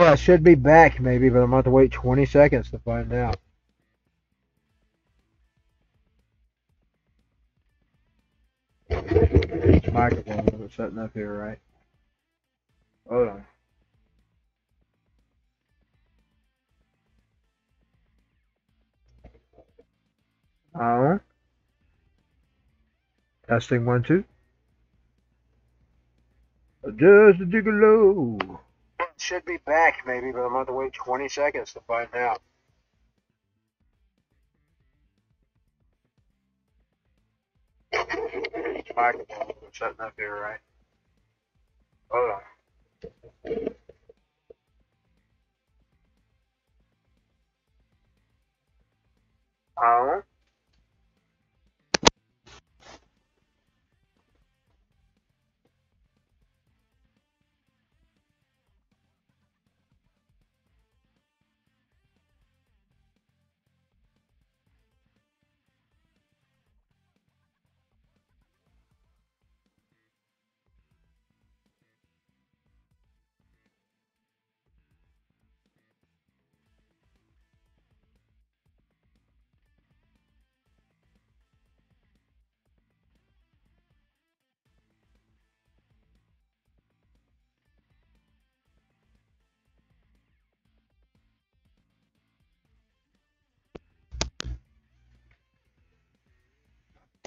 Well, I should be back maybe, but I'm going to have to wait 20 seconds to find out. Microphone wasn't setting up here right. Hold on. Testing 1 2. Just a gigolo. Should be back maybe, but I'm going to have to wait 20 seconds to find out. Microphone wasn't setting up here right. Hold on.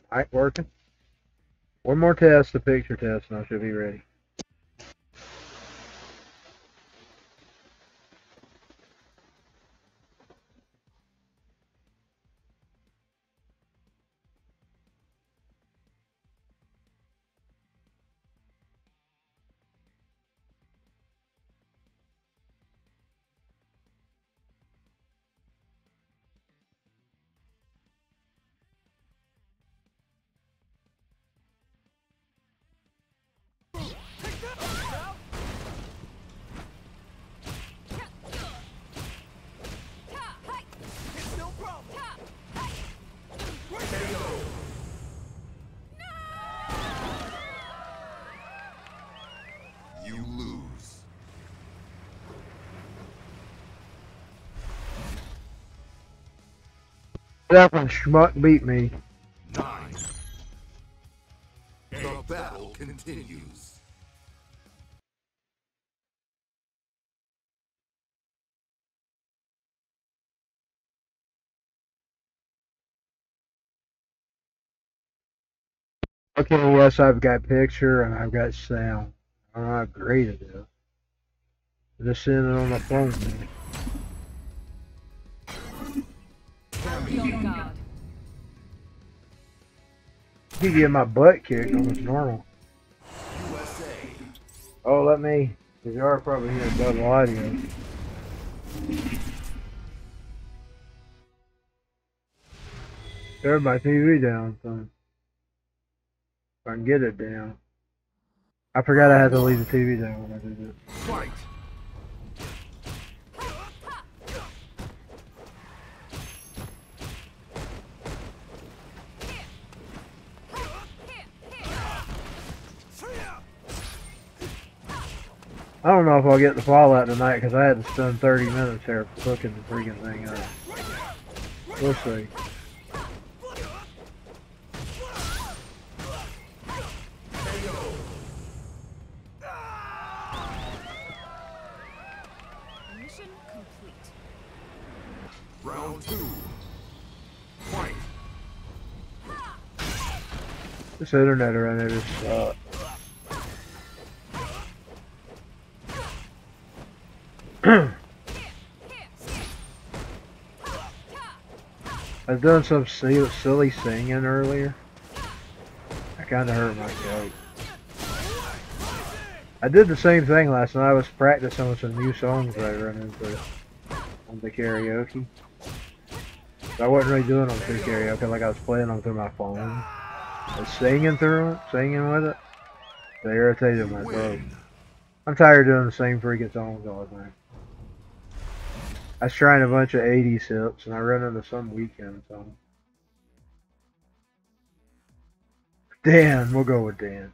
Alright, working. One more test, the picture test, and I should be ready. You lose. That one schmuck beat me. 9. The battle continues. Okay, yes, I've got picture and I've got sound. I don't know how great it is. Just seeing it on my phone, man. You get my butt kicked almost normal. USA. Oh, let me. Because you are probably hearing double audio. Turn my TV down, son. If I can get it down. I forgot I had to leave the TV down when I did it. Fight. I don't know if I'll get the Fallout tonight because I had to spend 30 minutes here cooking the freaking thing up. We'll see. Mission complete. Round 2. Fight. This internet around here just sucks. I was doing some silly singing earlier. I kind of hurt my throat. I did the same thing last night. I was practicing with some new songs that I run into on the karaoke. So I wasn't really doing them through karaoke like I was playing them through my phone. I was singing through it, singing with it. It irritated my throat. I'm tired of doing the same freaking songs all the time. I was trying a bunch of 80s hits and I ran into some weekend song. Dan, we'll go with Dan.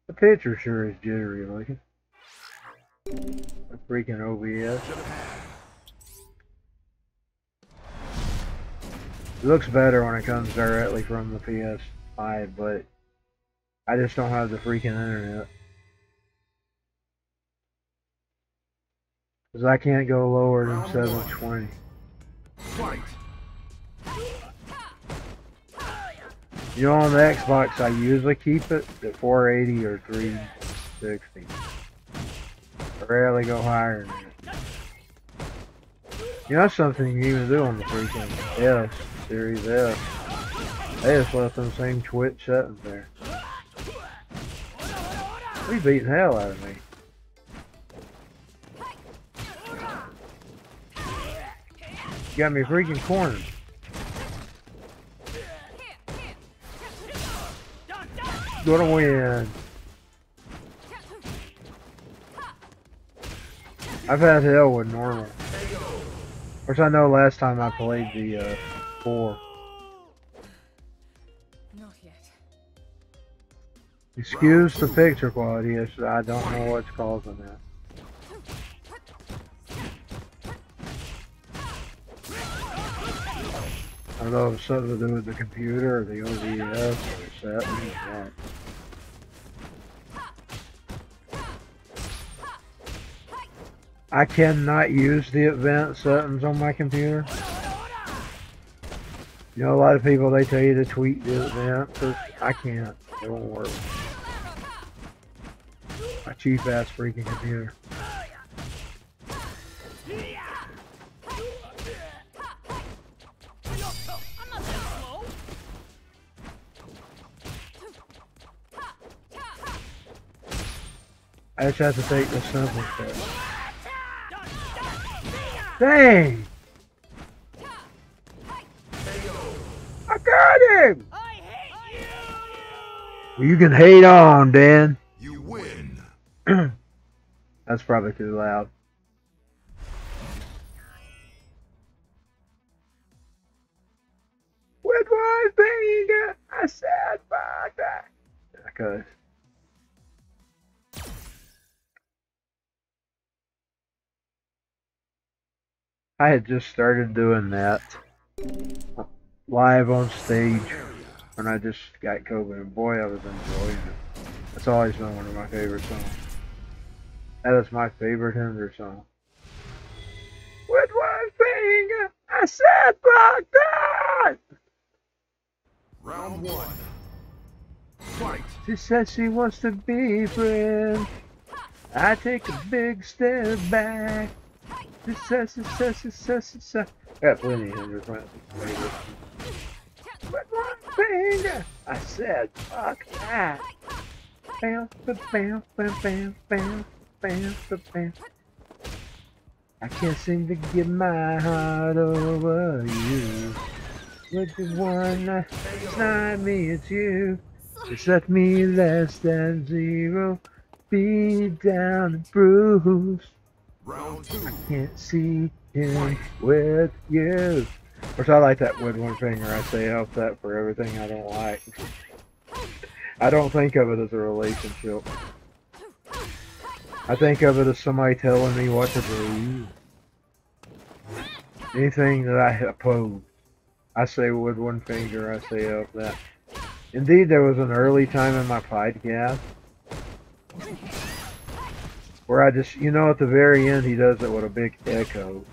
The picture sure is jittery looking. A freaking OBS. It looks better when it comes directly from the ps5, but I just don't have the freaking internet. Because I can't go lower than 720. Fight. You know, on the Xbox, I usually keep it at 480 or 360. I rarely go higher than that. You know, that's something you can even do on the freaking S, Series S. They just left them same Twitch settings there. He beat the hell out of me. You got me freaking cornered. Gonna win. I've had hell with normal. Of course, I know last time I played the 4. Not yet. Excuse the picture quality. I don't know what's causing that. I don't know if it's something to do with the computer or the OBS or settings. Right. I cannot use the advanced settings on my computer. You know, a lot of people, they tell you to tweak the advanced. I can't. It won't work. My cheap ass freaking computer. I just have to take the simple step. Dang! I got him! Well, you can hate on, Dan. You win. That's probably too loud. With one finger, I said fuck that. Because I had just started doing that live on stage when I just got COVID, and boy, I was enjoying it. That's always been one of my favorite songs. That is my favorite Hinder song. With one finger, I said fuck that! Round 1. Fight. She says she wants to be friends. I take a big step back. She says. I got plenty of Hinder friends. With one finger, I said fuck that. Bam, bam, bam, bam, bam, bam, bam. I can't seem to get my heart over you. With the one that's not me, it's you. It's left me less than 0. Beat down and bruised. Round 2. I can't see him with you. Of course, I like that with one finger. I say help that for everything I don't like. I don't think of it as a relationship. I think of it as somebody telling me what to do. Anything that I oppose, I say with one finger, I say help that. Indeed, there was an early time in my podcast where I just, you know, at the very end, he does it with a big echo.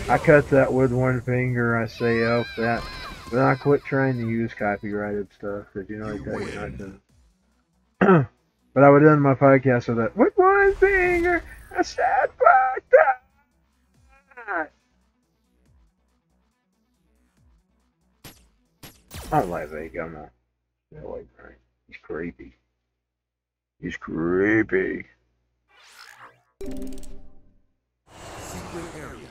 I cut that with one finger, I say help that. Then I quit trying to use copyrighted stuff, because you know they tell you not to. But I would end my podcast with that, with one finger, I said fuck that. I don't like that, I'm not. Like, right. He's creepy. He's creepy. Secret area.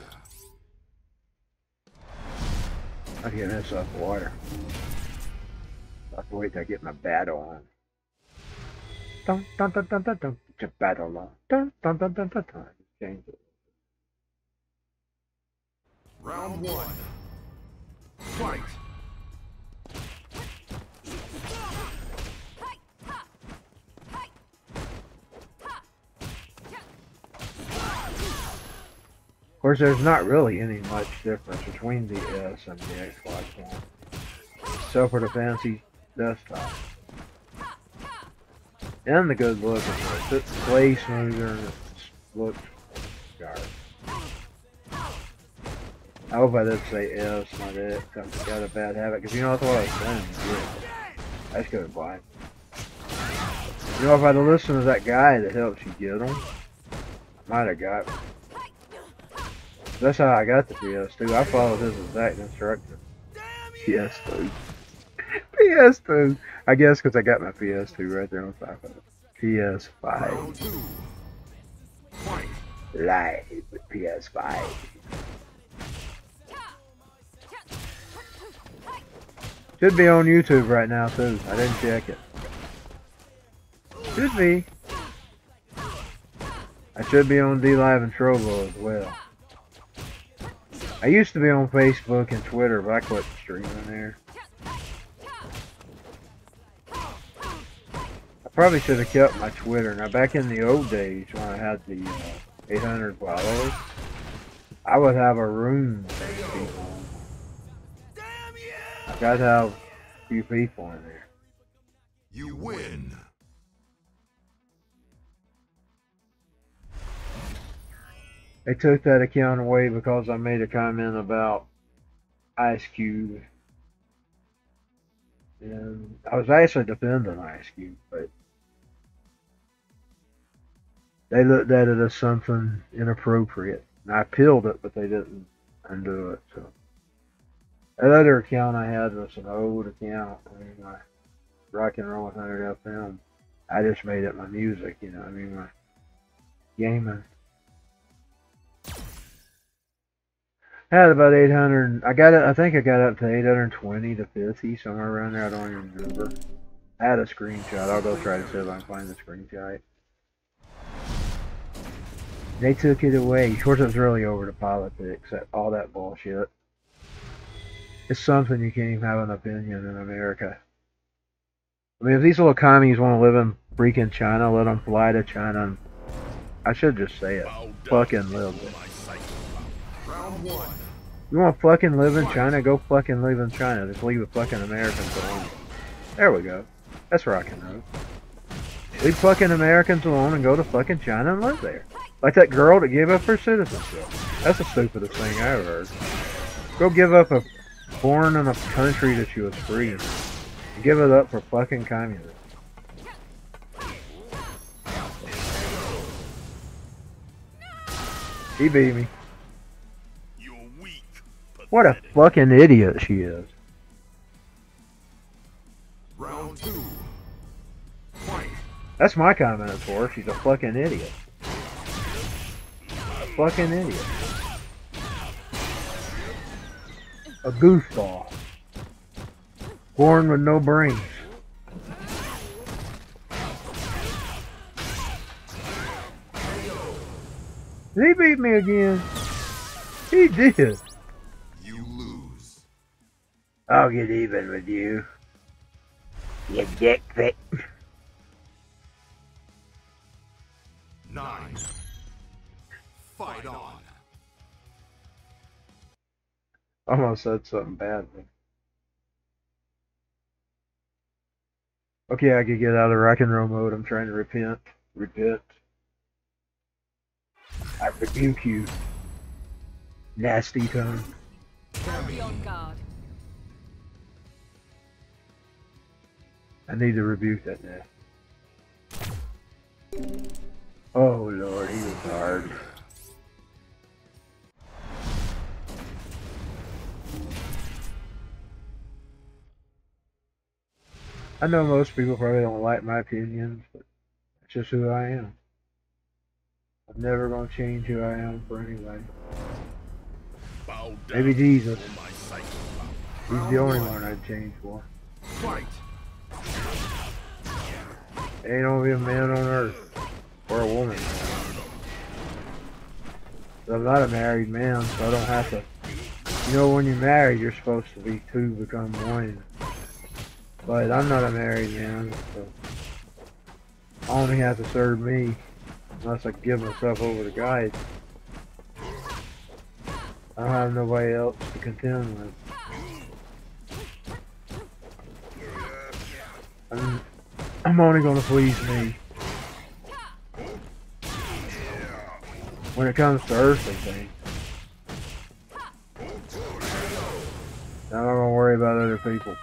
I get this off water. I have to wait till I get my battle on. Dun dun dun dun dun dun. It's a battle on. Dun dun dun dun dun dun. Change it. Round 1. Fight. course, there's not really any much difference between the S and the Xbox One, except for the fancy desktop. And the good look of it. It plays smoother and it looks sharp. I hope I did say S, not X. I've got a bad habit, because you know that's what I was saying. Yeah. I just go blind. You know, if I'd have listened to that guy that helps you get them, I might have got them. That's how I got the PS2. I followed his exact instructions. PS2. PS2. I guess because I got my PS2 right there on top of it. PS5. Live with PS5. Should be on YouTube right now too. I didn't check it. Should be. I should be on DLive and Trovo as well. I used to be on Facebook and Twitter, but I quit streaming there. I probably should have kept my Twitter. Now, back in the old days when I had the 800 followers, I would have a room of people. I got to have a few people in there. You win. They took that account away because I made a comment about Ice Cube. And I was actually defending Ice Cube, but they looked at it as something inappropriate. And I appealed it, but they didn't undo it. So that other account I had was an old account. I mean, my Rock and Roll 100 FM. I just made it my music, you know. I mean, my gaming. I had about 800. I got it. I think I got up to 820 to 50, somewhere around there. I don't even remember. I had a screenshot. I'll go try to see if I can find the screenshot. They took it away. Of course, it was really over to politics. All that bullshit. It's something you can't even have an opinion in America. I mean, if these little commies want to live in freaking China, let them fly to China. And I should just say it. Fucking live there. Round one. You want to fucking live in China? Go fucking live in China. Just leave the fucking Americans alone. There we go. That's rockin' roll. Leave fucking Americans alone and go to fucking China and live there. Like that girl that gave up her citizenship. That's the stupidest thing I ever heard. Go give up a born in a country that she was free. And give it up for fucking communism. He beat me. What a fucking idiot she is. Round two. Fight. That's my comment for her. She's a fucking idiot. A fucking idiot. A goofball. Born with no brains. Did he beat me again? He did. I'll get even with you. You dick pic. 9. Fight on. Almost said something bad. Okay, I could get out of rock and roll mode. I'm trying to repent. I rebuke you. Nasty tongue. Be on guard. I need to rebuke that now. Oh Lord, he was hard. I know most people probably don't like my opinions, but it's just who I am. I'm never gonna change who I am for anybody. Maybe Jesus. He's the only one I'd change for. Fight. Ain't gonna be a man on earth. Or a woman. I'm not a married man, so I don't have to. You know, when you're married, you're supposed to be two become one. But I'm not a married man, so I only have to serve me unless I give myself over to God. I don't have nobody else to contend with. I'm only gonna please me. When it comes to earthly things, I'm not gonna worry about other people.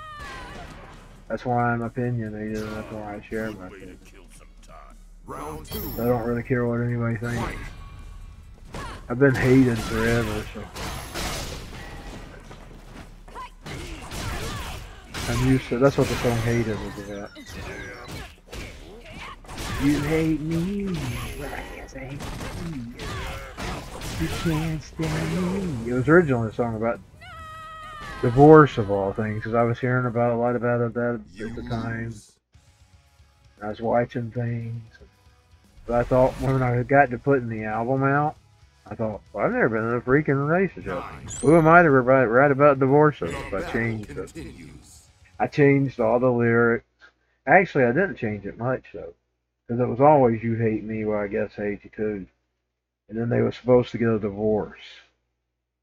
That's why I'm opinionated, and that's why I share my opinion. Round 2. I don't really care what anybody thinks. I've been hated forever, so I'm used to. That's what the song "Hated" was about. You hate me, well, I guess I hate you. You can't stand me. It was originally a song about divorce of all things, because I was hearing about a lot about it at the time. I was watching things. But I thought when I got to putting the album out, I thought, well, I've never been in a freaking relationship. Who am I to write about divorces? I changed it. I changed all the lyrics. Actually, I didn't change it much, though. Because it was always, you hate me, well, I guess I hate you too. And then they were supposed to get a divorce.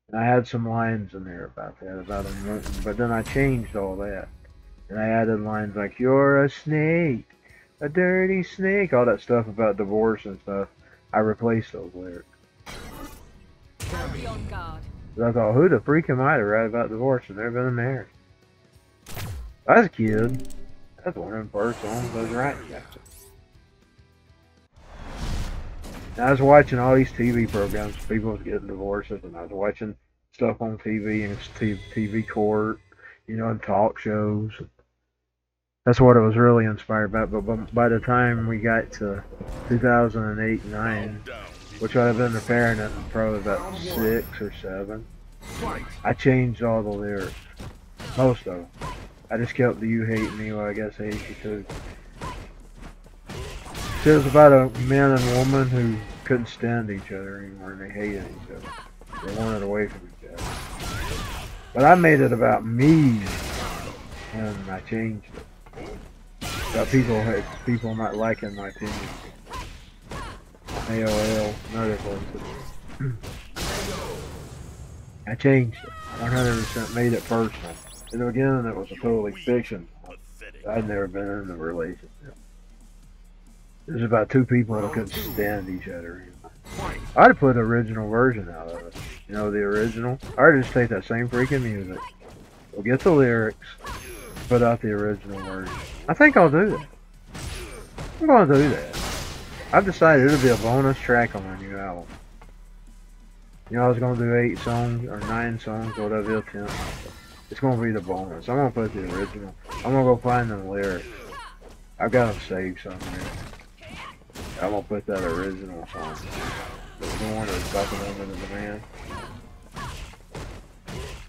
And I had some lines in there about that, about them, but then I changed all that. And I added lines like, you're a snake, a dirty snake, all that stuff about divorce and stuff. I replaced those lyrics. Be on guard. But I thought, who the freak am I to write about divorce? I've never been married. I was a kid. That's one of them first songs I was writing. I was watching all these TV programs, people was getting divorces, and I was watching stuff on TV and TV court, you know, and talk shows. That's what it was really inspired by. But by the time we got to 2008-9, which I'd have been preparing it probably about 6 or 7, I changed all the lyrics, most of them. I just kept the "you hate me, well, I guess I hate you too." It was about a man and woman who couldn't stand each other anymore, and they hated each other. They wanted away from each other. But I made it about me, and I changed it. About people not liking my opinion. AOL, and other places. I changed it. 100% made it personal. And again, it was a totally fiction. I'd never been in a relationship. There's about 2 people that couldn't stand each other. I'd have put the original version out of it. You know, the original. I'd just take that same freaking music. We'll get the lyrics. Put out the original version. I think I'll do that. I'm going to do that. I've decided it'll be a bonus track on my new album. You know, I was going to do 8 songs or 9 songs, or whatever, 10. It's going to be the bonus. I'm going to put the original. I'm going to go find them lyrics. I've got them saved somewhere. I'm going to put that original song. The one that's bumping under the demand.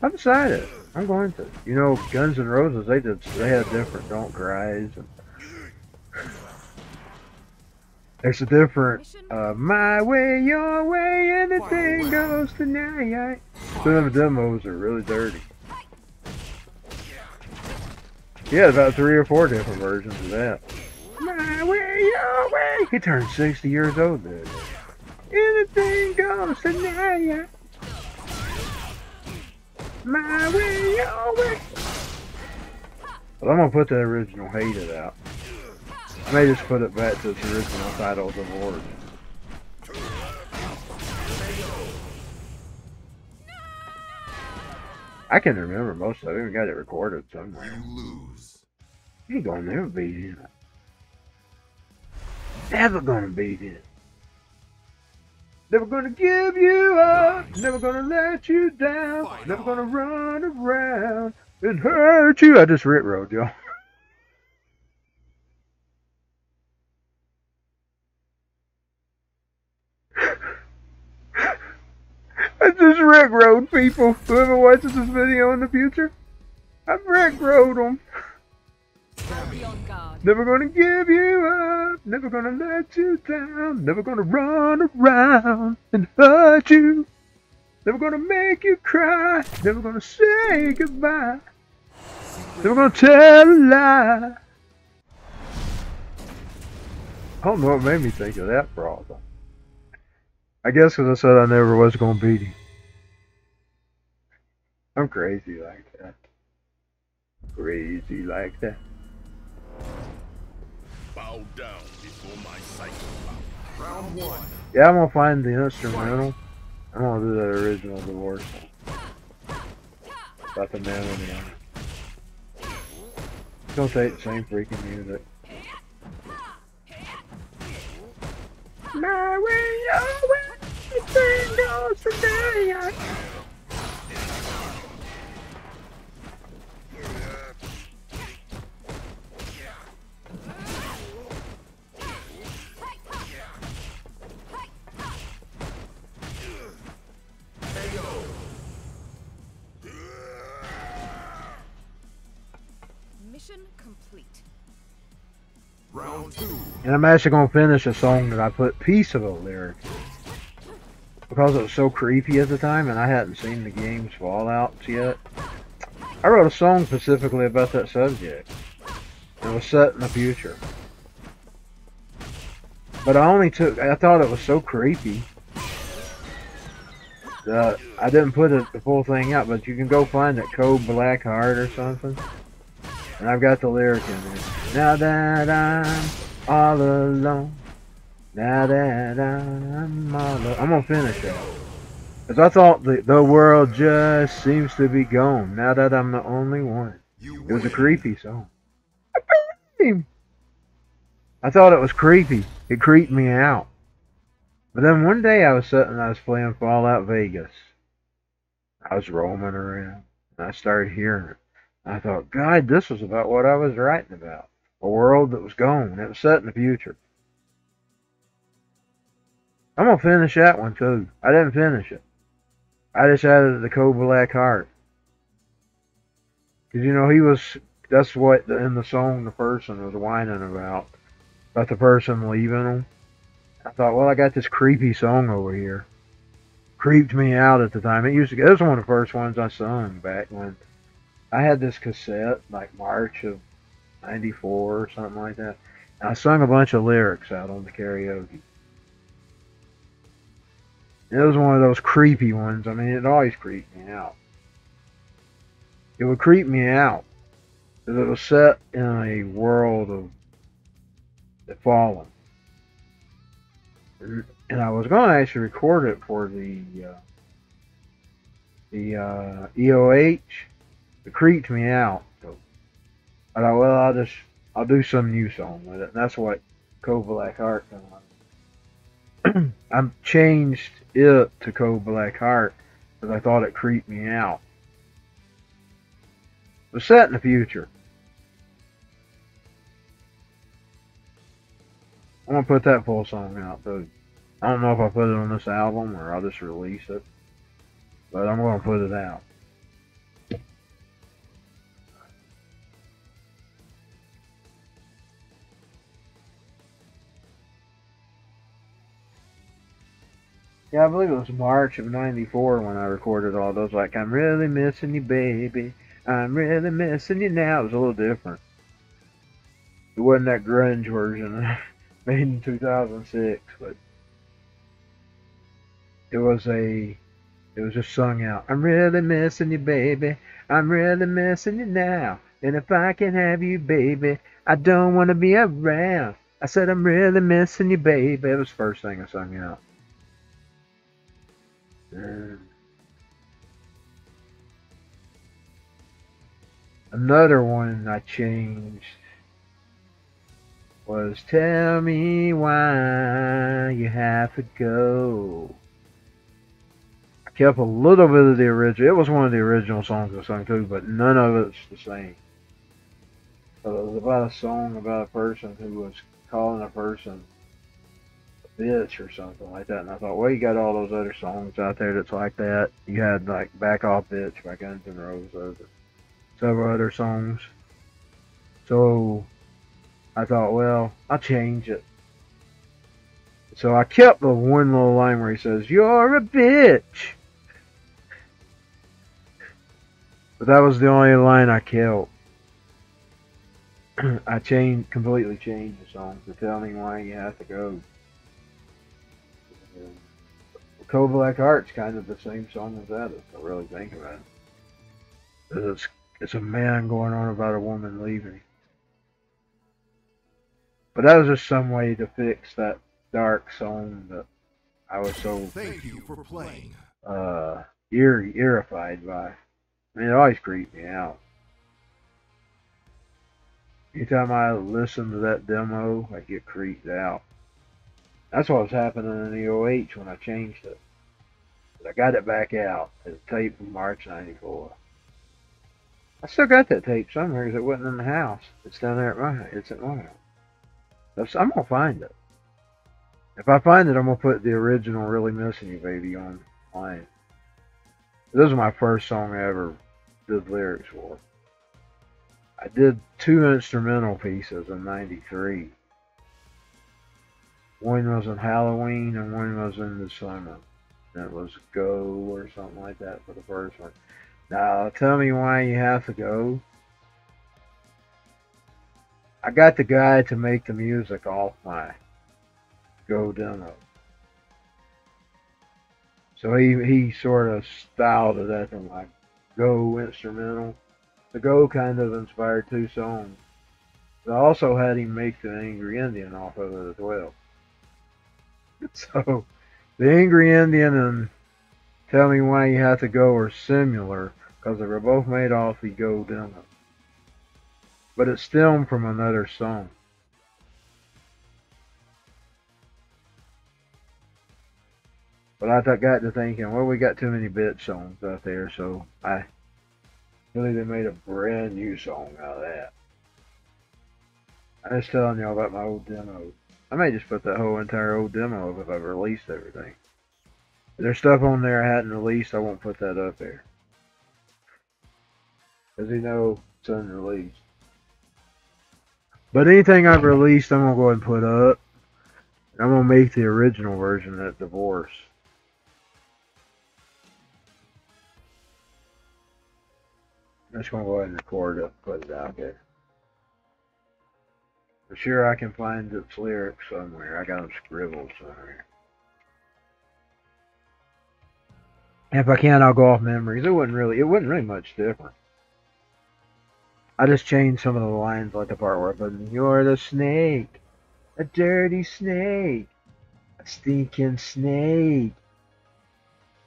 I've decided. I'm going to. You know, Guns N' Roses, they had different Don't Cries. And there's a different, my way, your way, anything goes tonight. Some of the demos are really dirty. Yeah, about 3 or 4 different versions of that. My way, your way. He turned 60 years old, dude. Anything goes tonight. My way, your way. But I'm gonna put the original "Hated" out. I may just put it back to its original title, "Divorce." I can remember most of it. I even got it recorded somewhere. You lose. You ain't gonna never beat him. Never gonna beat him. Never gonna give you up. Never gonna let you down. Never gonna run around and hurt you. I just rick-rolled, y'all. I just rick-rolled people. Whoever watches this video in the future, I've rick-rolled them. Be on guard. Never gonna give you up, never gonna let you down, never gonna run around and hurt you, never gonna make you cry, never gonna say goodbye, never gonna tell a lie. I don't know what made me think of that problem. I guess because I said I never was gonna beat him. I'm crazy like that. Crazy like that. Bow down before my cycle. Round 1. Yeah, I'm gonna find the instrumental. I'm gonna do that original divorce song. About the melody on it. It's gonna take the same freaking music. My way, your way, everything goes today. Mission complete. Round 2. And I'm actually gonna finish a song that I put piece of a lyric because it was so creepy at the time, and I hadn't seen the game's Fallouts yet. I wrote a song specifically about that subject. It was set in the future, but I thought it was so creepy that I didn't put the full thing out. But you can go find it, Code Black Heart or something, and I've got the lyric in there. Now that I'm all alone, now that I'm all alone, I'm gonna finish it. Because I thought the world just seems to be gone now that I'm the only one. It was a creepy song. I thought it was creepy. It creeped me out. But then one day I was sitting and I was playing Fallout Vegas. I was roaming around and I started hearing it. I thought, God, this was about what I was writing about. A world that was gone. It was set in the future. I'm going to finish that one too. I didn't finish it. I just added the Code Black Heart. Because, you know, that's what in the song the person was whining about the person leaving them. I thought, well, I got this creepy song over here. Creeped me out at the time. It was one of the first ones I sung back when I had this cassette, like March of 94 or something like that. And I sung a bunch of lyrics out on the karaoke. It was one of those creepy ones. I mean, it always creeped me out. It would creep me out because it was set in a world of the fallen. And I was going to actually record it for the EOH. It creeped me out. So I thought, well, I'll do some new song with it. And that's what Code Black Heart came on. I changed it to Code Black Heart because I thought it creeped me out. It was set in the future. I'm going to put that full song out too. I don't know if I'll put it on this album or I'll just release it. But I'm going to put it out. Yeah, I believe it was March of '94 when I recorded all those. Like, I'm really missing you, baby. I'm really missing you now. It was a little different. It wasn't that grunge version made in 2006, but it was just sung out. I'm really missing you, baby. I'm really missing you now. And if I can have you, baby, I don't want to be around. I said, I'm really missing you, baby. It was the first thing I sung out. Another one I changed was Tell Me Why You Have to Go. I kept a little bit of the original. It was one of the original songs I sung too, but none of it's the same. So it was about a song about a person who was calling a person a bitch or something like that. And I thought, well, you got all those other songs out there that's like that. You had like Back Off Bitch by Guns N' Roses, several other songs. So I thought, well, I'll change it. So I kept the one little line where he says, "You're a bitch." But that was the only line I kept. I completely changed the song to Tell Me Why You Have to Go. Code Black Heart's kind of the same song as that, if I really think about it. It's a man going on about a woman leaving. But that was just some way to fix that dark song that I was so Thank you for playing. irrified by. I mean, it always creeped me out. Anytime I listen to that demo, I get creeped out. That's what was happening in the OH when I changed it. But I got it back out. It's a tape from March '94. I still got that tape somewhere because it wasn't in the house. It's down there at my house. It's at my house. I'm going to find it. If I find it, I'm going to put the original Really Missing You Baby online. This is my first song I ever did lyrics for. I did 2 instrumental pieces in '93. One was in Halloween and one was in the summer. And it was Go or something like that for the first one. Now, tell me why you have to go. I got the guy to make the music off my Go demo. So he sort of styled it after my Go instrumental. The Go kind of inspired 2 songs. I also had him make the Angry Indian off of it as well. So, the Angry Indian and Tell Me Why You Have to Go are similar because they were both made off the Go demo. But it's stemmed from another song. But I got to thinking, well, we got too many bit songs out there, so I really they made a brand new song out of that. I was telling y'all about my old demo. I may just put that whole entire old demo up if I've released everything. If there's stuff on there I hadn't released, I won't put that up there. Because you know it's unreleased. But anything I've released, I'm going to go ahead and put up. I'm going to make the original version at Divorce. I'm just going to go ahead and record it and put it out there. For sure I can find its lyrics somewhere. I got them scribbled somewhere. And if I can, I'll go off memories. It wasn't really much different. I just changed some of the lines, like the part where I put, "You're the snake, a dirty snake, a stinking snake.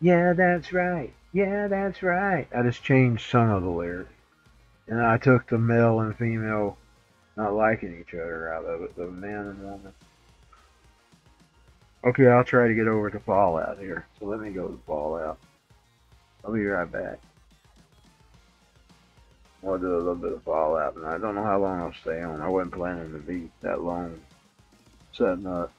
Yeah, that's right. Yeah, that's right." I just changed some of the lyrics. And I took the male and female not liking each other out of it, the man and woman. Okay, I'll try to get over to Fallout here. So let me go to Fallout. I'll be right back. I'll do a little bit of Fallout, and I don't know how long I'll stay on. I wasn't planning to be that long setting up.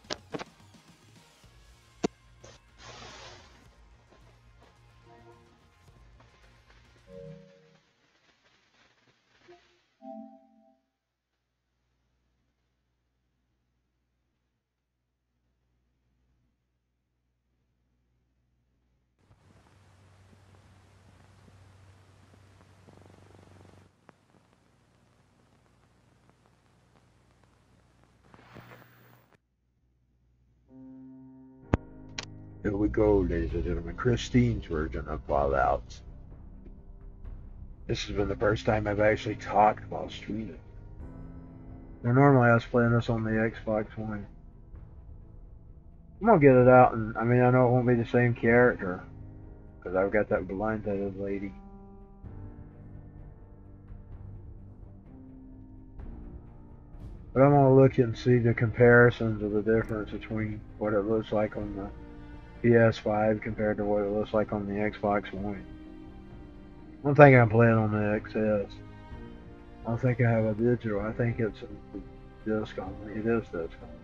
Here we go, ladies and gentlemen. Christine's version of Fallout. This has been the first time I've actually talked while streaming. Now, normally I was playing this on the Xbox One. I'm gonna get it out, and I mean, I know it won't be the same character because I've got that blindsided lady. But I'm gonna look and see the comparisons of the difference between what it looks like on the ps5 compared to what it looks like on the Xbox One. I don't think I'm playing on the XS. I don't think I have a digital. I think it's a disc only. It is disc only.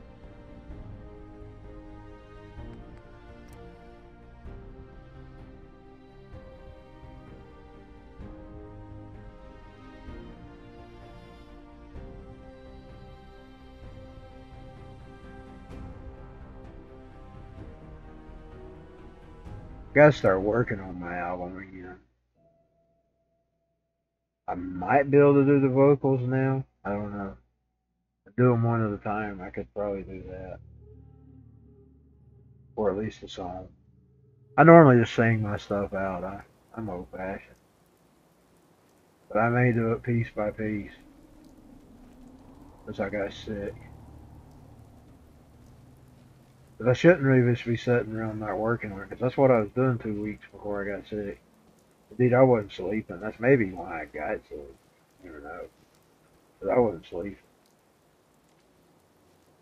Gotta start working on my album again. I might be able to do the vocals now. I don't know. I do them one at a time. I could probably do that. Or at least a song. I normally just sing my stuff out. I'm old fashioned. But I may do it piece by piece. Because I got sick. But I shouldn't really just be sitting around not working on it. Because that's what I was doing 2 weeks before I got sick. Indeed, I wasn't sleeping. That's maybe why I got sick. I don't know. But I wasn't sleeping.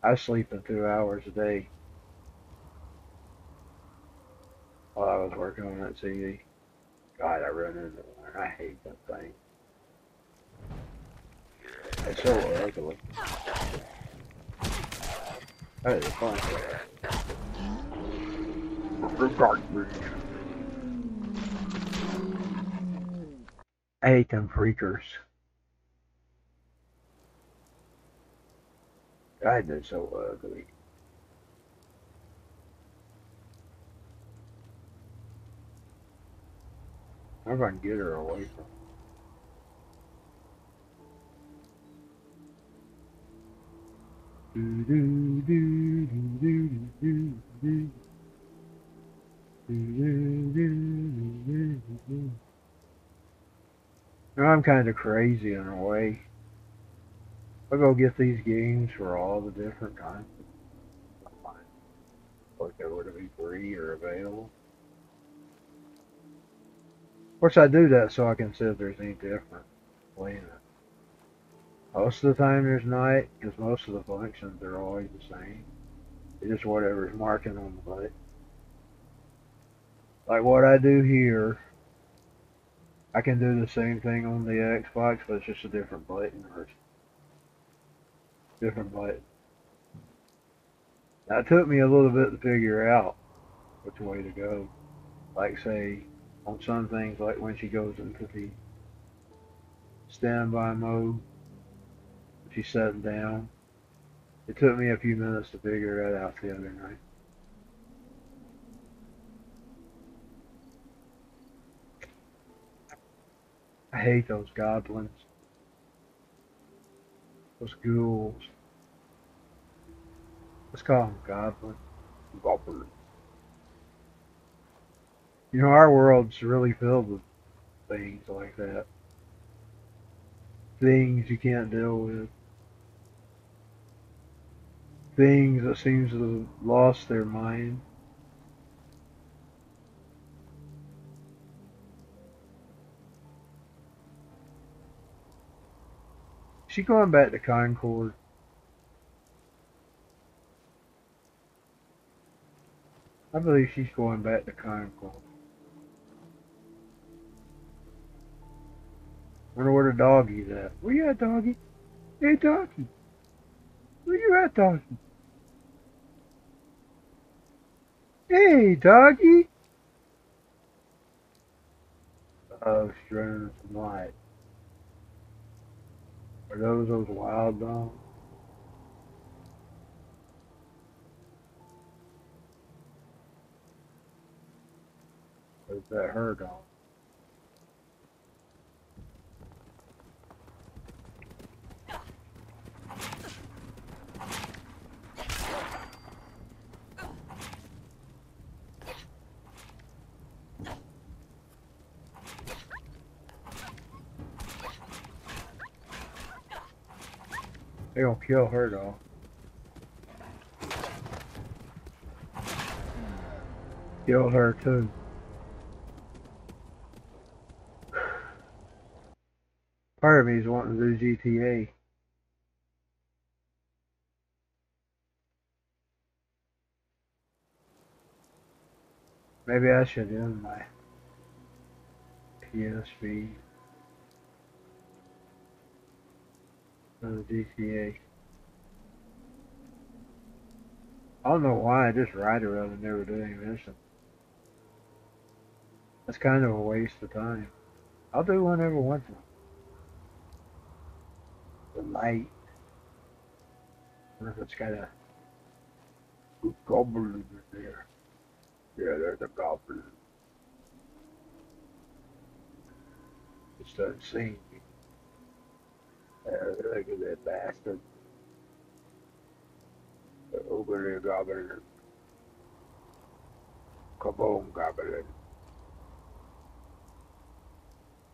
I was sleeping 2 hours a day while I was working on that CD. God, I run into one. I hate that thing. It's so ugly. That is fun. I hate them freakers. God, they're so ugly. I'm gonna get her away from Now I'm kind of crazy in a way. I'll go get these games for all the different kinds. Like they were to be free or available. Of course, I do that so I can see if there's any different playing it. Most of the time there's not, because most of the functions are always the same. It's just whatever's marking on the button. Like what I do here, I can do the same thing on the Xbox, but it's just a different button or different button. Now, it took me a little bit to figure out which way to go. Like say, on some things, like when she goes into the standby mode, she's sitting down. It took me a few minutes to figure that out the other night. I hate those goblins. Those ghouls. Let's call them goblins. Goblins. You know, our world's really filled with things like that. Things you can't deal with. Things that seems to have lost their mind. Is she going back to Concord? I believe she's going back to Concord. Wonder where the doggy's at. Where you at, doggy? Hey, doggy. Where you at, doggy? Hey, doggy. Oh, she's running some light. Are those wild dogs? Or is that her dog? They gonna kill her dog. Kill her too. Part of me is wanting to do GTA. Maybe I should end my PSV for the GTA. I don't know why I just ride around and never do any mission. That's kind of a waste of time. I'll do one every once in a while. The light. What if it's got a goblin in there? Yeah, there's a goblin. It doesn't see me. Look at that bastard. Over there, goblin. Come on, goblin.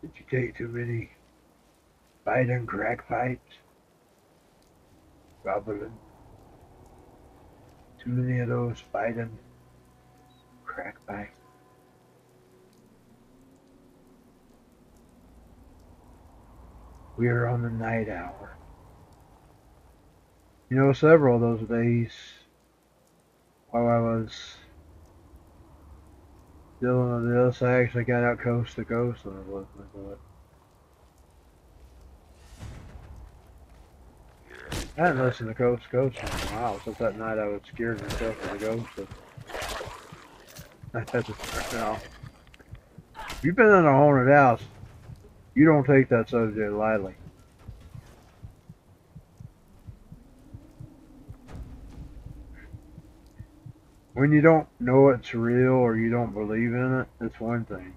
Did you take too many Fighting crack pipes. Gobbling. Too many of those fighting crack pipes. We are on the night hour. You know, several of those days while I was dealing with this, I actually got out coast to coast and I was listening to it. I hadn't listened to Coast to Coast in a while, since that night I was scared myself of the ghost. Now, if you've been in a haunted house, you don't take that subject lightly. When you don't know it's real or you don't believe in it, it's one thing.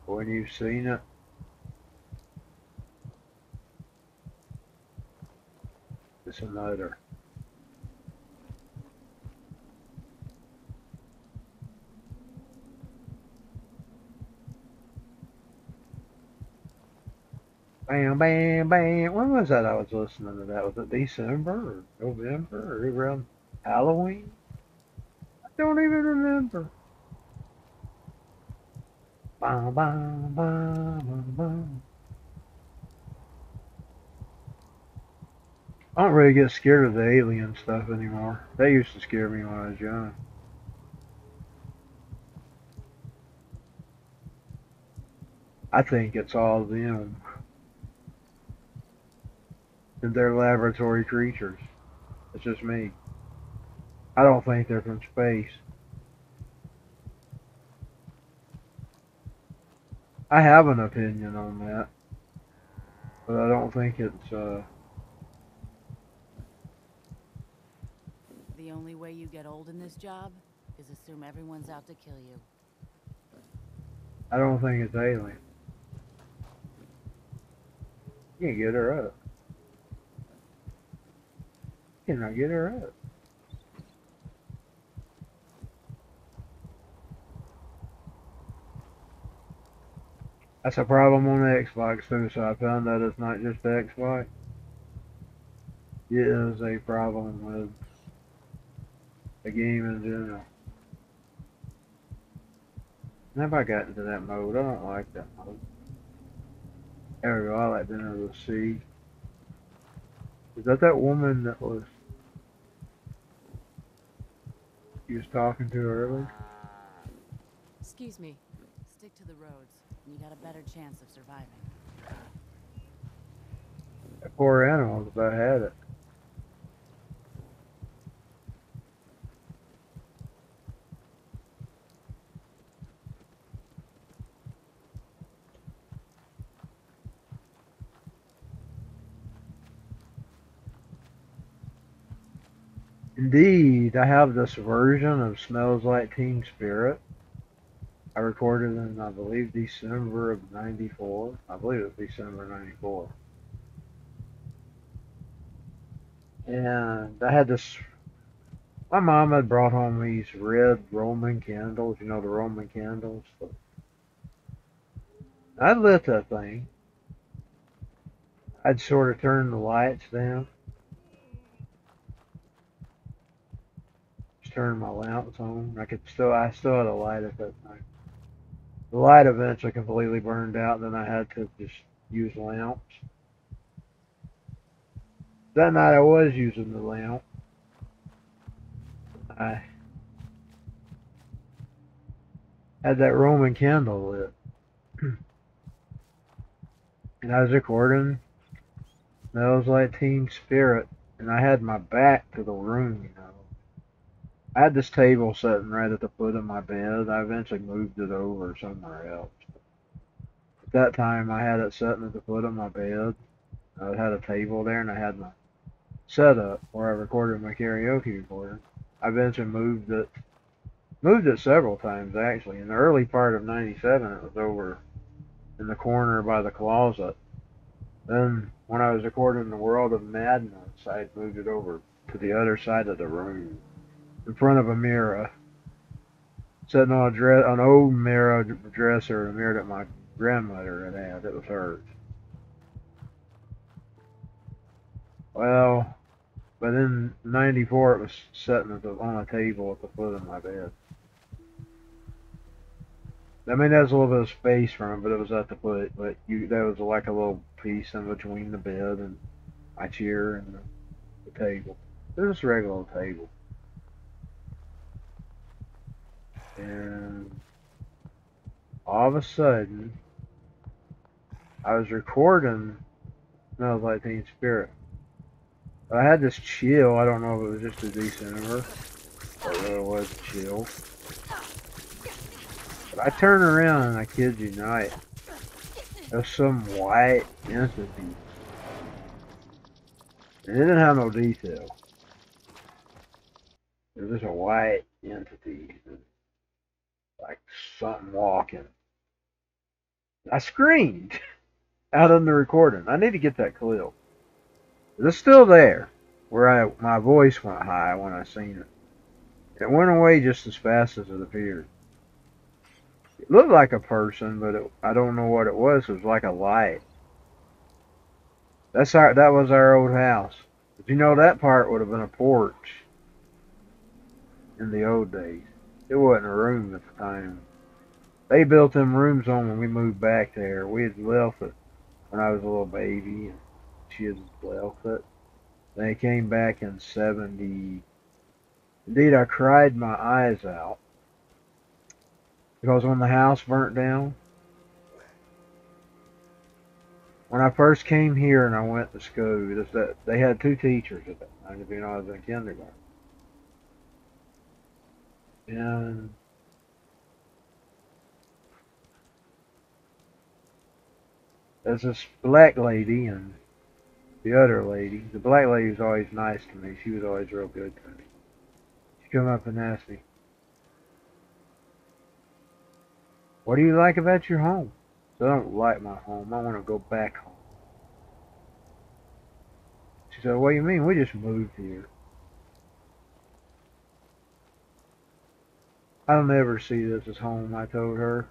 But when you've seen it, it's another. Bam, bam, bam. When was that I was listening to that? Was it December or November or around Halloween? I don't even remember. Bam, bam, bam, bam, bam. I don't really get scared of the alien stuff anymore. That used to scare me when I was young. I think it's all them. And they're laboratory creatures. It's just me. I don't think they're from space. I have an opinion on that. But I don't think it's, The only way you get old in this job is assume everyone's out to kill you. I don't think it's alien. You can't get her up. You cannot get her up. That's a problem on the Xbox too, so I found that it's not just the Xbox. It is a problem with the game in general. Never got into that mode. I don't like that mode. There we go. I like being able to see. Is that woman that was you was talking to earlier? Excuse me. Stick to the roads, and you got a better chance of surviving. That poor animal's about had it. Indeed, I have this version of Smells Like Teen Spirit. I recorded in, I believe, December of '94. I believe it was December '94. And I had this, my mom had brought home these red Roman candles, you know, the Roman candles. I lit that thing. I'd sort of turn the lights down. Just turn my lamps on. I still had a light at that time. The light eventually completely burned out, then I had to just use lamps. That night I was using the lamp. I had that Roman candle lit. And I was recording Smells Like Teen Spirit, and I had my back to the room, you know. I had this table sitting right at the foot of my bed. I eventually moved it over somewhere else. At that time, I had it sitting at the foot of my bed. I had a table there, and I had my setup where I recorded my karaoke recording. I eventually moved it several times, actually. In the early part of '97, it was over in the corner by the closet. Then, when I was recording The World of Madness, I had moved it over to the other side of the room, in front of a mirror, sitting on an old mirror dresser, a mirror that my grandmother had. It was hers. Well, but in '94 it was sitting on a table at the foot of my bed. I mean, there's a little bit of space from it, but it was at the foot. But there was like a little piece in between the bed and my chair and the table. It was just a regular table. And all of a sudden, I was recording Smells Like Teen Spirit. But I had this chill. I don't know if it was just a December or whether it was a chill. But I turned around and I kid you not, there's some white entity. And it didn't have no detail. It was just a white entity. Like something walking. I screamed out in the recording. I need to get that clip. It's still there. Where my voice went high when I seen it. It went away just as fast as it appeared. It looked like a person, but I don't know what it was. It was like a light. That was our old house. But you know, that part would have been a porch in the old days. It wasn't a room at the time. They built them rooms on when we moved back there. We had left it when I was a little baby, and she had left it. They came back in '70. Indeed, I cried my eyes out because when the house burnt down, when I first came here and I went to school, they had 2 teachers at that time, when I was in kindergarten. And there's this black lady and the other lady. The black lady was always nice to me. She was always real good to me. She come up and asked me, "What do you like about your home?" I said, "I don't like my home. I want to go back home." She said, "What do you mean? We just moved here." "I'll never see this as home," I told her.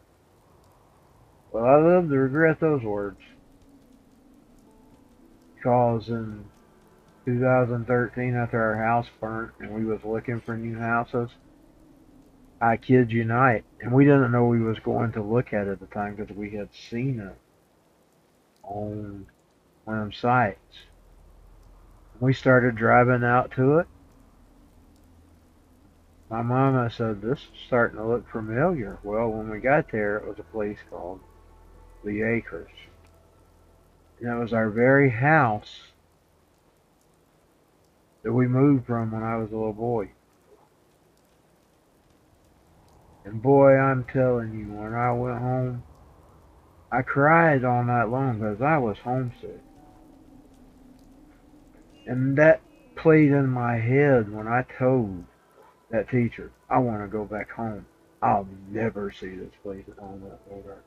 Well, I live to regret those words. Because in 2013, after our house burnt and we was looking for new houses, I kid you not, and we didn't know we was going to look at it at the time because we had seen it on one of them sites. We started driving out to it. My mama said, "This is starting to look familiar." Well, when we got there, it was a place called The Acres. And it was our very house that we moved from when I was a little boy. And boy, I'm telling you, when I went home, I cried all night long because I was homesick. And that played in my head when I told that teacher, "I want to go back home. I'll never see this place at home." I told her.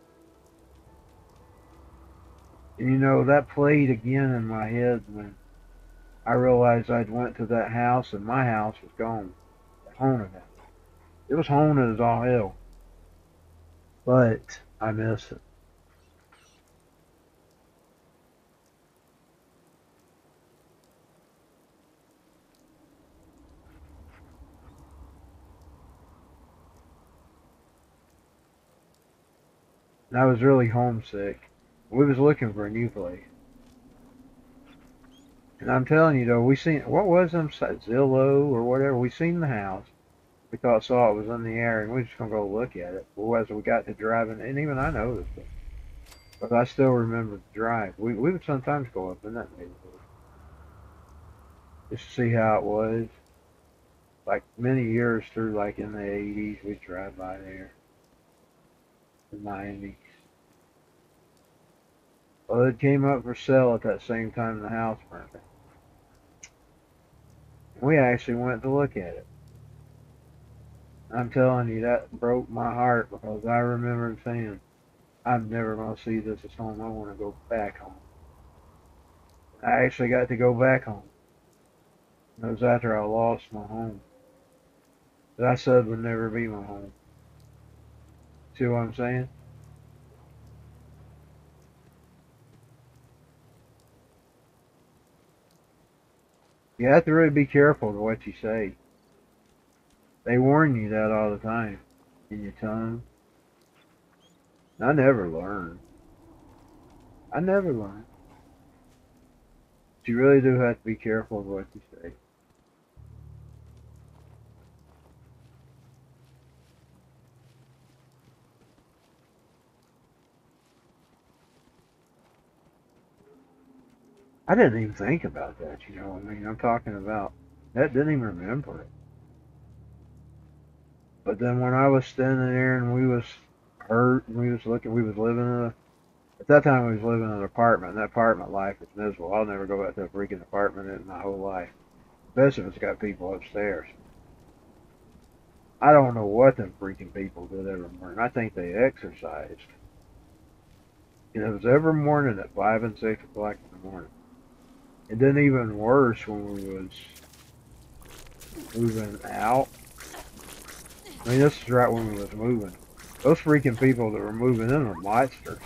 And you know, that played again in my head when I realized I'd went to that house and my house was gone. The haunted house. It was haunted as all hell. But I miss it. And I was really homesick. We was looking for a new place. And I'm telling you though, we seen, what was them, Zillow or whatever, we seen the house. We saw it was in the area and we was just gonna go look at it. Well, as we got to driving, and even I noticed it. But I still remember the drive. We would sometimes go up in that neighborhood. Just to see how it was. Like many years through, like in the 80s, we'd drive by there. The 90s. Well, it came up for sale at that same time the house burned down. We actually went to look at it. I'm telling you, that broke my heart because I remember saying, "I'm never going to see this as home. I want to go back home." I actually got to go back home. It was after I lost my home that I said would never be my home. See what I'm saying? You have to really be careful with what you say. They warn you that all the time in your tongue. I never learned. I never learned. But you really do have to be careful with what you say. I didn't even think about that, you know what I mean? I'm talking about that, didn't even remember it. But then when I was standing there and we was hurt and we was looking, we was living in a, at that time we was living in an apartment, and that apartment life is miserable. I'll never go back to a freaking apartment in my whole life. Especially if it's got people upstairs. I don't know what them freaking people did every morning. I think they exercised. And it was every morning at 5 and 6 o'clock in the morning. And then even worse when we was moving out. I mean, this is right when we was moving. Those freaking people that were moving in were monsters.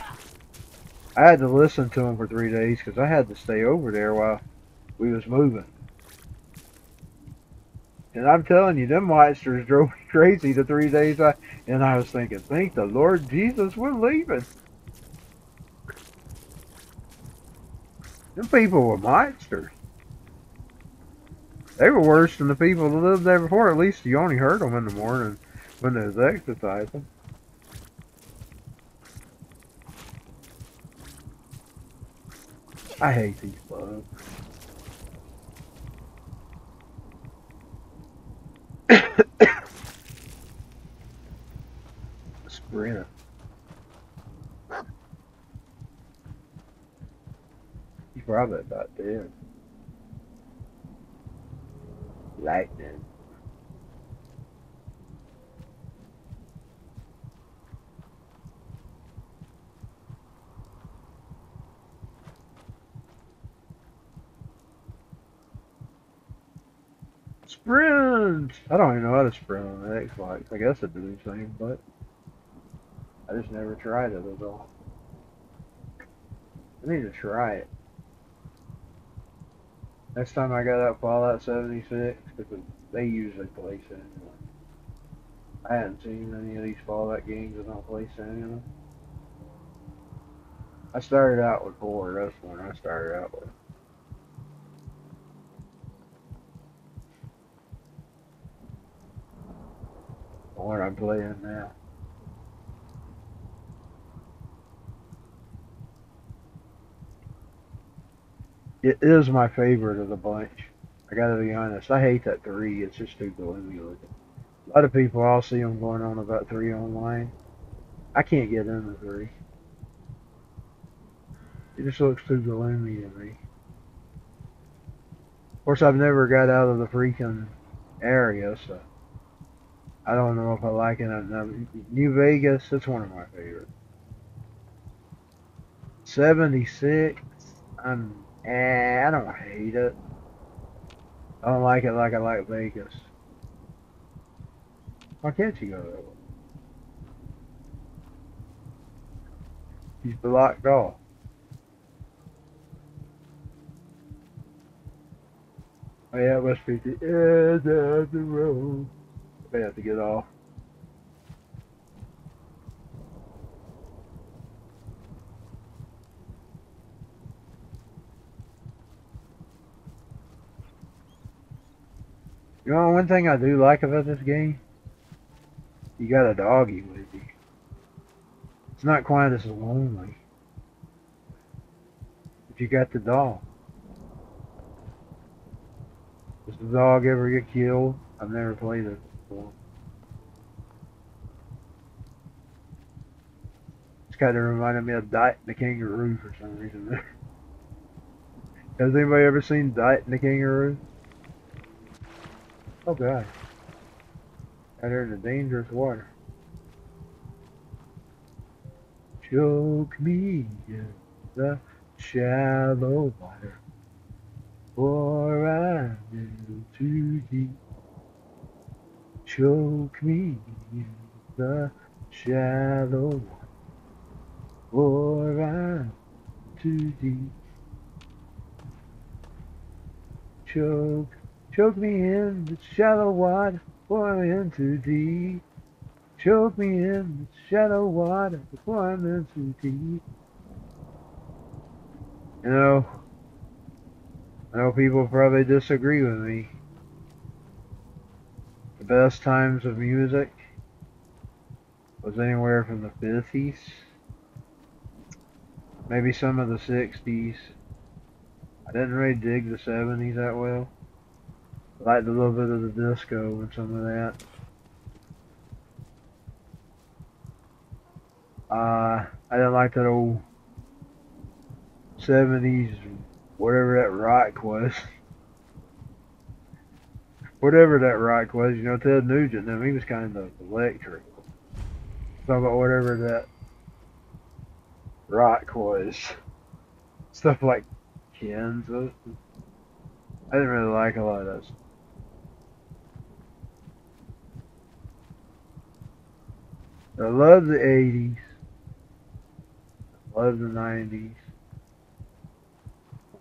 I had to listen to them for 3 days because I had to stay over there while we was moving. And I'm telling you, them monsters drove me crazy the 3 days and I was thinking, thank the Lord Jesus, we're leaving. Them people were monsters. They were worse than the people that lived there before. At least you only heard them in the morning when they was exercising. I hate these bugs. Sprint. He's probably about dead. Lightning. Sprint! I don't even know how to sprint on the Xbox. I guess it do the same, but I just never tried it at all. I need to try it. Next time I got that Fallout 76, because they usually play anyway. I hadn't seen any of these Fallout games that don't play anyway. I started out with 4, that's when I started out with. What I'm playing now. It is my favorite of the bunch. I gotta be honest. I hate that 3. It's just too gloomy looking. A lot of people, I'll see them going on about 3 online. I can't get into 3. It just looks too gloomy to me. Of course, I've never got out of the freaking area, so I don't know if I like it. New Vegas, it's one of my favorites. 76, I don't hate it. I don't like it like I like Vegas. Why can't you go that way? He's blocked off. Oh yeah, it must be the end of the road. I have to get off. You know, one thing I do like about this game, you got a doggy with you. It's not quite as lonely. But you got the dog. Does the dog ever get killed? I've never played it before. It's kind of reminded me of Dite and the Kangaroo for some reason. Has anybody ever seen Dite and the Kangaroo? Oh god. Out there in the dangerous water. Choke me in the shallow water, for I'm in too deep. Choke me in the shallow water, for I'm too deep. choke. Choke me in the shallow water before I'm in too deep. Choke me in the shallow water before I'm in too deep. You know, I know people probably disagree with me. The best times of music was anywhere from the 50s, maybe some of the 60s. I didn't really dig the 70s that well. I liked a little bit of the disco and some of that. I didn't like that old 70s, whatever that rock was. Whatever that rock was, you know, Ted Nugent, I mean, he was kind of electric. Talk about whatever that rock was. Stuff like Kansas. I didn't really like a lot of that stuff. I love the 80s. I love the 90s.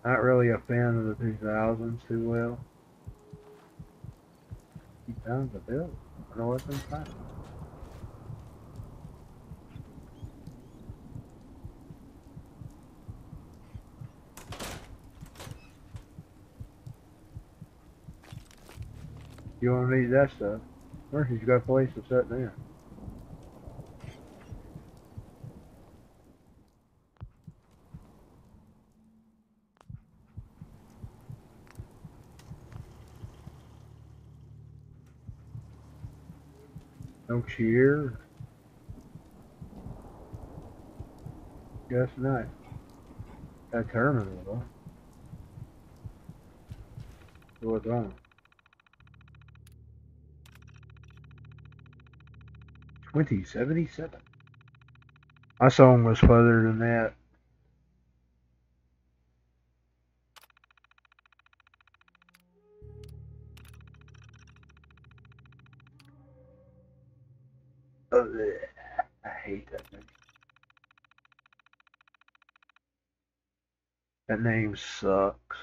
Not really a fan of the 2000s too well. Keep down the bill. I don't know what's inside. You want to need that stuff? First, you got a place to sit down. No cheer. Guess not. That terminal, though. So what's on? 2077. My song was further than that. Oh, I hate that name. That name sucks.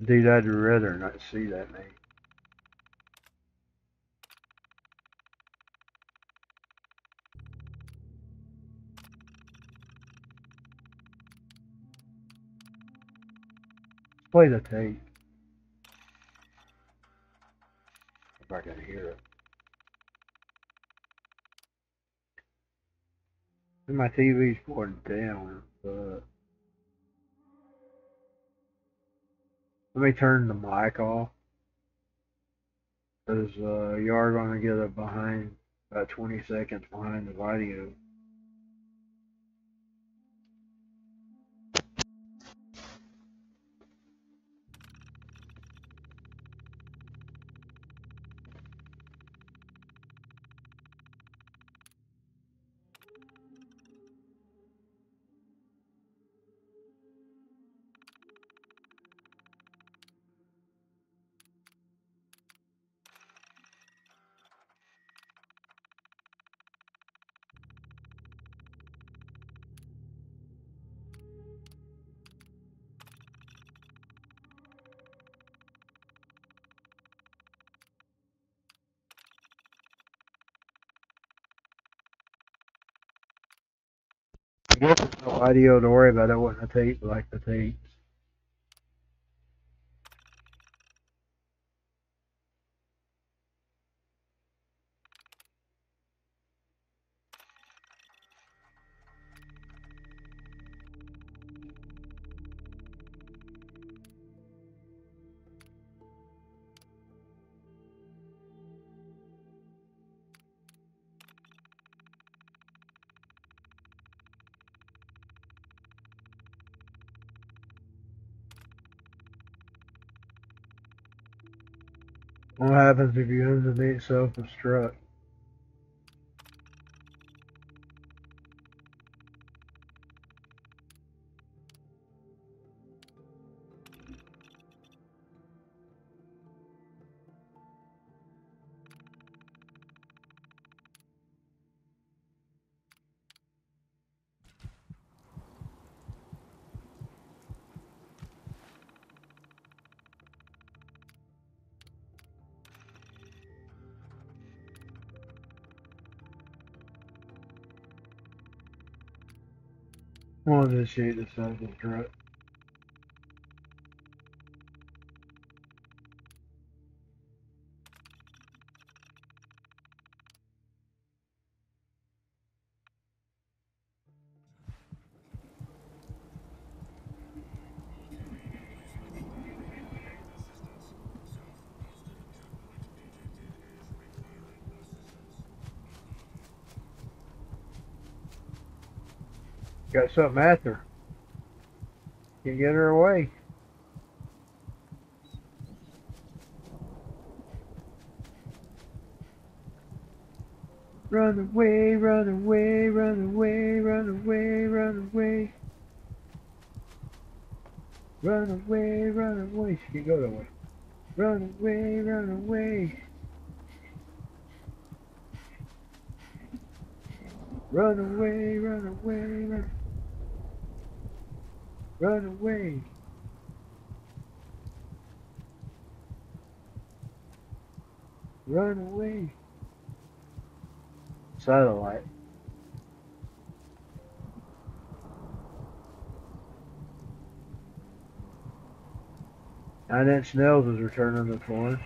Dude, I'd rather not see that name. Play the tape. If I can hear it. And my TV's poured down, but let me turn the mic off. Because you are going to get it behind, about 20 seconds behind the video. I guess there's no audio to worry about. It wasn't a tape like the tapes. What happens if you instantly self-destruct? On this shit, this side of the truck. Got something after her. Can get her away. Run away, run away, run away, run away, run away. Run away, run away. She can go that way. Run away, run away. Run away, run away, run away. Run away. Satellite. Nine-Inch Nails is returning the phone.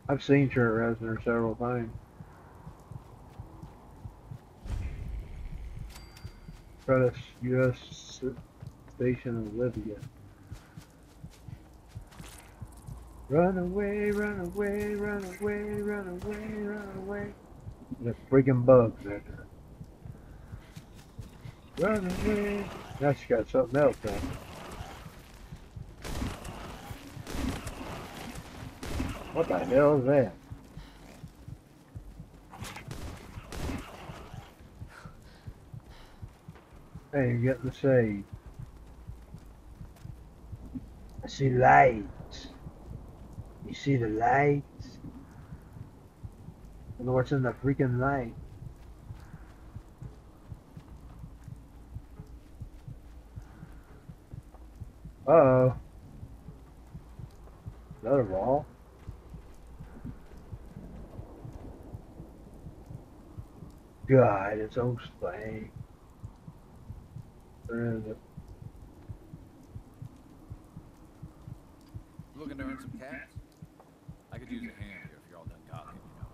I've seen Trent Reznor several times. Credits U.S. station in Libya. Run away, run away, run away, run away, run away. There's freaking bugs out there. Run away. Now she got something else on. What the hell is that? Hey, you're getting the save. I see lights. You see the lights? I know what's in the freaking light. Uh-oh. Another wall. God, it's so stank. Where is it? Looking to earn some cash? I could use a hand here if you're all done talking, you know.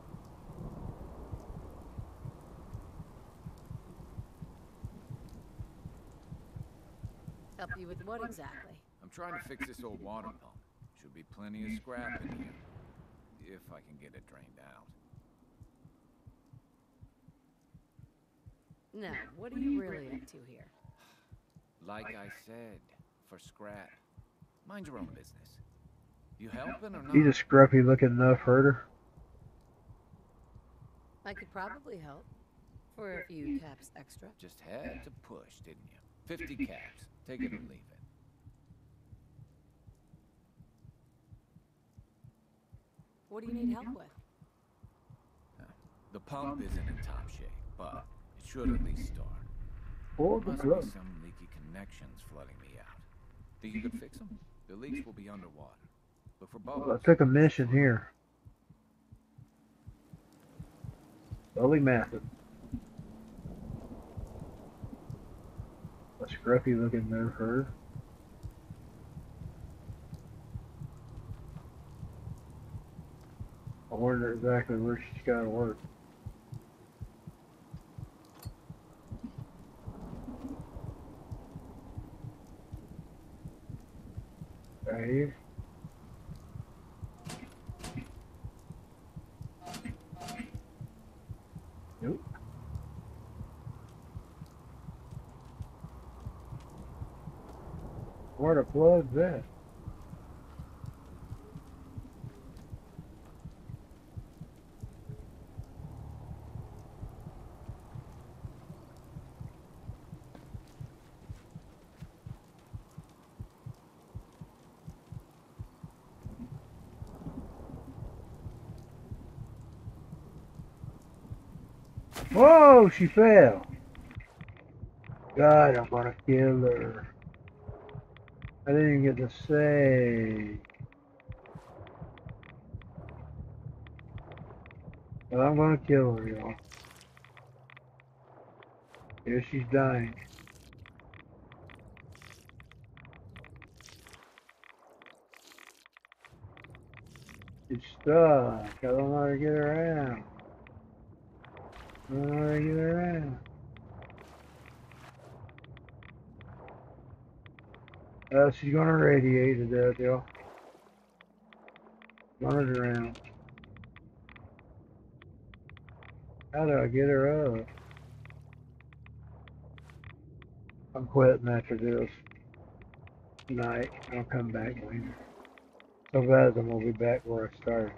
Help you with what exactly? I'm trying to fix this old water pump. Should be plenty of scrap in here. If I can get it drained out. Now, what are you really up to here? Like I said, for scrap. Mind your own business. You helping or not? He's a scruffy looking enough herder. I could probably help. For a few caps extra. Just had to push, didn't you? 50 caps. Take it or leave it. What do you need help with? The pump isn't in top shape, but it should at least start. For the Must club. be some leaky connections flooding me out. Think you could fix them? The leaks will be underwater. But for both. Well, I took a mission here. Slowly massive. A scruffy looking nerve herder. I wonder exactly where she's got to work. Right here. Nope. Where the plug's at? Whoa, she fell. God, I'm gonna kill her. I didn't even get to say. But I'm gonna kill her, y'all. Here she's dying. She's stuck. I don't know how to get her out. I don't know how to get her out. She's gonna radiate to death, y'all. Run it around. How do I get her up? I'm quitting after this night. I'll come back later. So bad I'm gonna be back where I started.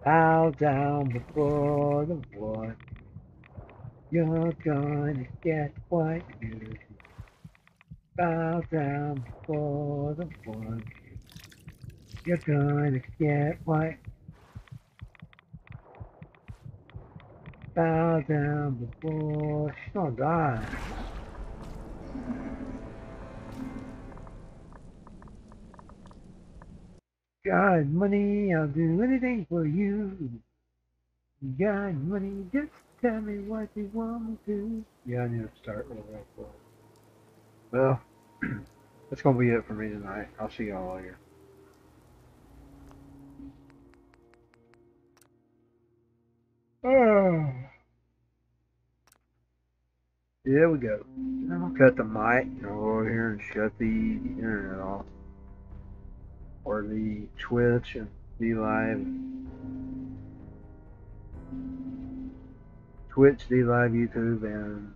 Bow down before the one. You're gonna get what you do. Bow down before the one. You're gonna get what. Bow down before. She's gonna die. Got money, I'll do anything for you. Got money, just tell me what you want me to. Yeah, I need to start with that. Well, that's gonna be it for me tonight. I'll see y'all later. Oh. Here we go. I'll cut the mic and I'll go over here and shut the internet off. Or the Twitch and the live. Twitch, the live YouTube, and